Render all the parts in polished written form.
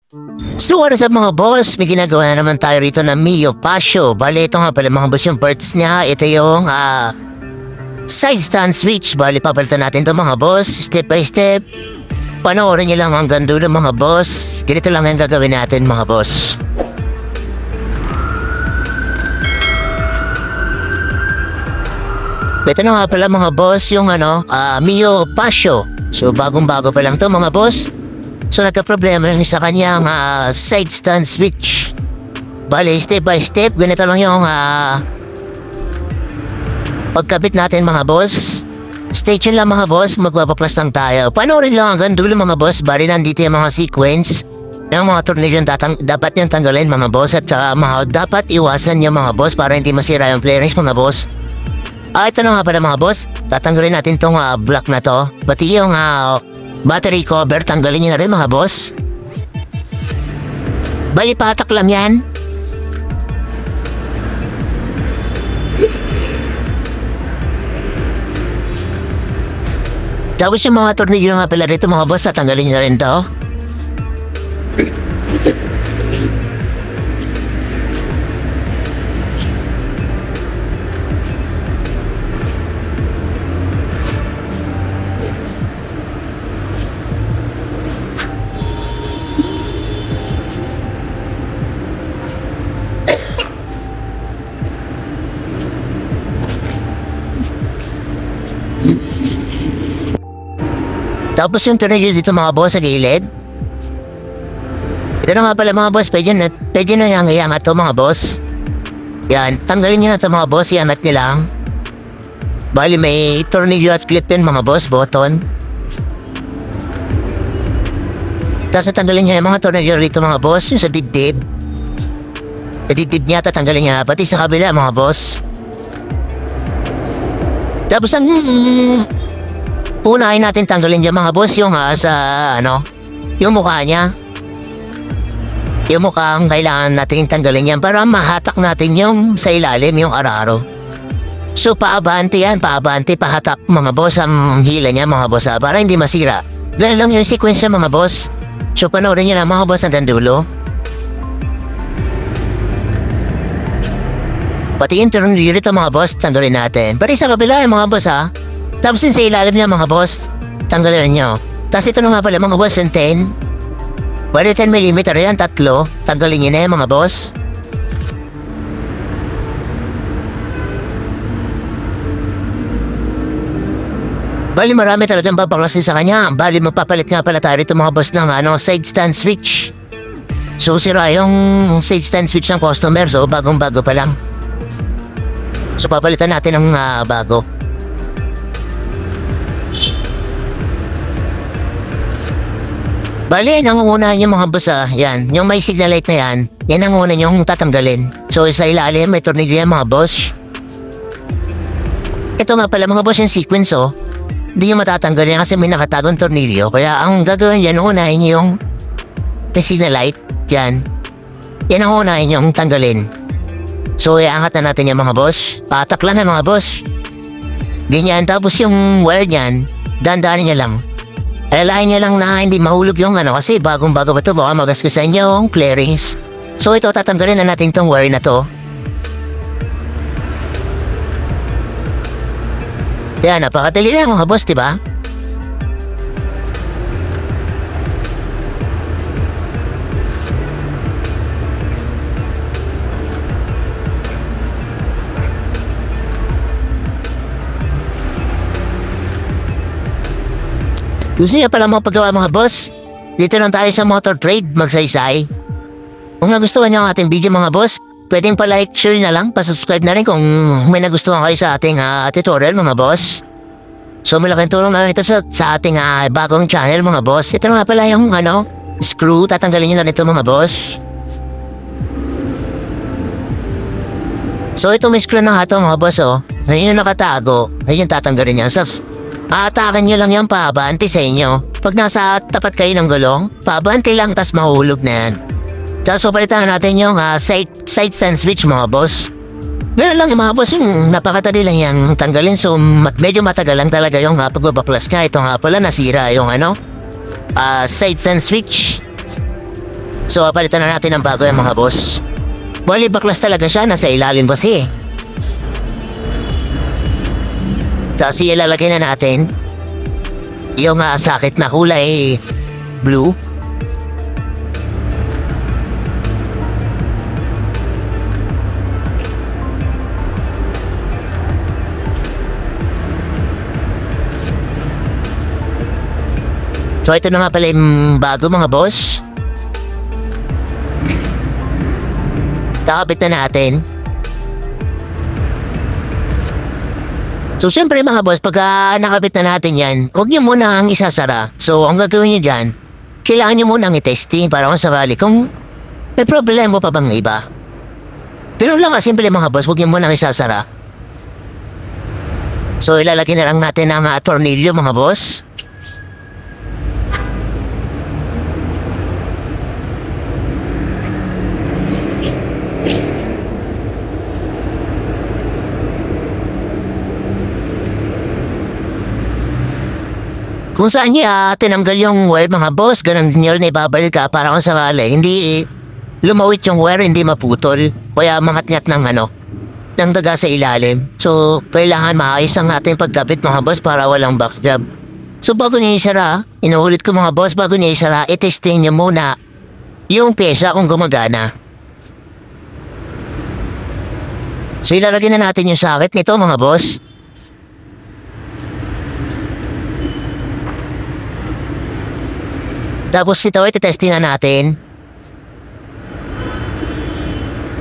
So what is up mga boss? May ginagawa na naman tayo rito na Mio Pasio. Bale ito nga pala mga boss yung parts niya. Ito yung side stand switch. Bale papalitan natin ito mga boss. Step by step. Panoorin niyo lang hanggang dulo mga boss. Ganito lang yung gagawin natin mga boss. Ito na nga pala mga boss yung Mio Pasio. So bagong-bago pa lang to mga boss. So nagka-problema yung sa kanyang side stand switch. Bale, step by step, ganito lang yung pagkabit natin mga boss. Stay tuned lang mga boss, magpapaplas lang tayo. Panoorin lang hanggang dulo mga boss. Bale, nandito yung mga sequence ng mga tornilyo dapat yung tanggalin mga boss. At saka dapat iwasan yung mga boss para hindi masira yung flarings mga boss. Ito na nga pala mga boss. Tatanggalin natin tong block na to. Pati yung battery cover, tanggalin nyo na rin mga boss. Bali patak lang yan. Tapos yung mga tornilyo nga pala rito mga boss, tatanggalin nyo na rin to. Tapos yung tornilyo dito mga boss sa gilid. Ito na nga pala mga boss, pwede na yung iangat to mga boss. Yan, tanggalin nyo na to mga boss, iangat nyo lang. Bali may tornilyo at clip yun mga boss, button. Tapos natanggalin nyo yung mga tornilyo rito mga boss, yung sa dibdib. Sa dibdib niya, tatanggalin nyo pati sa kabila mga boss. Tapos ang unahin natin tanggalin dyan mga boss yung yung mukha niya. Yung mukha ang kailangan natin tanggalin yan para mahatak natin yung sa ilalim yung araro. So paabante yan, paabante, pahatak mga boss ang hila niya mga boss para hindi masira. Ganun lang yung sequence niya mga boss. So panoorin nyo na mga boss hanggang dulo. Pati yung tornilyo rito mga boss, tanggalin natin. Pati sa kabila yung mga boss ha. Tapos yun sa ilalim niya mga boss, tanggalin nyo. Tapos ito na nga pala mga boss yung 10. Bali 10mm yan, tatlo. Tanggalin nyo na yan mga boss. Bali marami talagang babaklasin sa kanya. Bali magpapalit nga pala tayo rito mga boss ng side stand switch. So sira yung side stand switch ng customer, so bagong-bago pa lang. So papalitan natin ng bago. Bali, yan ang uunahan yung mga boss yan, yung may signal light na yan, yan ang uunahan yung tatanggalin. So sa ilalim may tornilyo yan mga boss. Ito nga pala mga boss yung sequence hindi yung matatanggal yan kasi may nakatagong tornilyo. Kaya ang gagawin yan, uunahin yung may signal light, yan. Yan ang uunahin yung tanggalin. So iangat na natin yung mga boss, patak lang yung mga boss. Ganyan, tapos yung wire niyan, dandanin niya lang. Alalahin nyo lang na hindi mahulog yung kasi bagong-bago pa ito, baka magaskusan yung flarings. So ito, tatanggalin na natin itong wire na to. Yan, napakadali lang mga boss, diba? Gusto niya pala mga paggawa mga boss? Dito lang tayo sa Motor Trade, magsaysay. Kung nagustuhan niyo ang ating video mga boss, pwedeng pa-like, share na lang, pa-subscribe na rin kung may nagustuhan kayo sa ating tutorial mga boss. So malaking tulong na rin ito sa ating bagong channel mga boss. Ito nga pala yung screw, tatanggalin niyo na ito mga boss. So ito may screw na ito mga boss Ayun yung nakatago, ayun yung tatanggalin niya. Aatakin nyo lang yung paabante sa inyo. Pag nasa tapat kayo ng gulong, paabante lang tas mahulog na yan. Tapos papalitan natin yung side stand switch mga boss. Ganun lang yung mga boss, yung napakatali lang yung tanggalin. So medyo matagal lang talaga yung pagbabaklas ka. Ito nga pala nasira yung side stand switch. So palitan na natin ng bago yung mga boss. Bali baklas talaga siya, nasa ilalim kasi. Tapos ilalagay na natin yung sakit na kulay blue. So ito na nga pala yung bago mga boss. Kakabit na natin. So syempre mga boss, pagka nakabit na natin yan, huwag nyo muna ang isasara. So ang gagawin nyo dyan, kailangan nyo muna ang i-testing para kung sakali kung may problema pa bang iba. Pero lang simple mga boss, huwag nyo muna ang isasara. So ilalagay na lang natin ang tornilyo mga boss. Kung saan niya tinanggal yung wire mga boss, ganun din yun, ibabalik ka para kung sakali hindi lumawit yung wire, hindi maputol. Kaya mangat-ngat ng daga sa ilalim. So, kailangan maayos ang ating pagkabit mga boss para walang backjob. So, bago niya isara, inuulit ko mga boss, bago niya isara, itesting niyo muna yung pyesa kung gumagana. So, ilalagay na natin yung socket nito mga boss. Tapos ito, iti-testing na natin.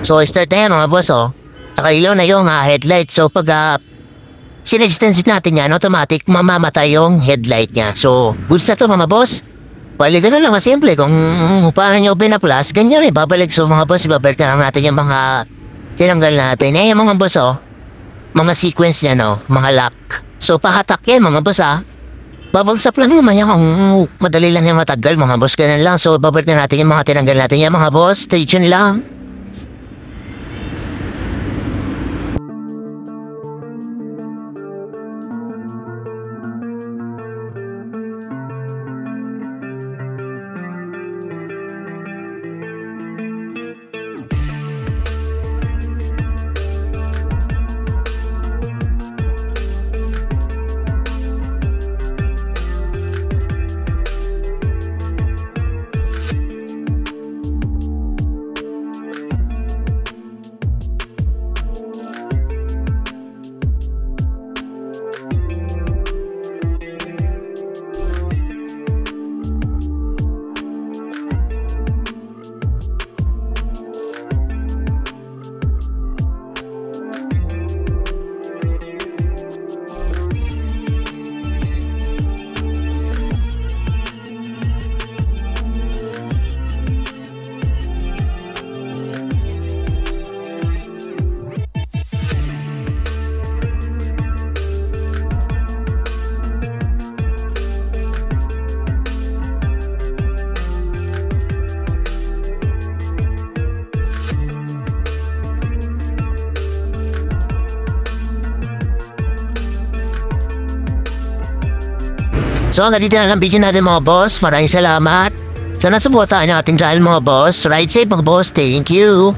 So, start na yan mga boss, oh. Nakailaw na yung headlight. So, pag sinadjustance natin yan, automatic mamamatay yung headlight niya. So, goods na to mga boss. Bali, ganun lang masimple. Kung paano nyo pinaplas, ganyan rin, babalik. So, mga boss, ibabalik na lang natin yung mga tinanggal natin. Eh, yung mga boss, oh, mga sequence niya, no, mga lock. So, pahatak yan mga boss, ah. Babagsak lang naman yan kung madali lang yung matagal mga boss, ganun lang. So babalik na natin yung mga tinanggal natin yan mga boss, stay tuned lang. So hanggang dito na lang video natin mga boss. Maraming salamat. Sana suportahan nyo ating channel mga boss. Ride safe mga boss. Thank you.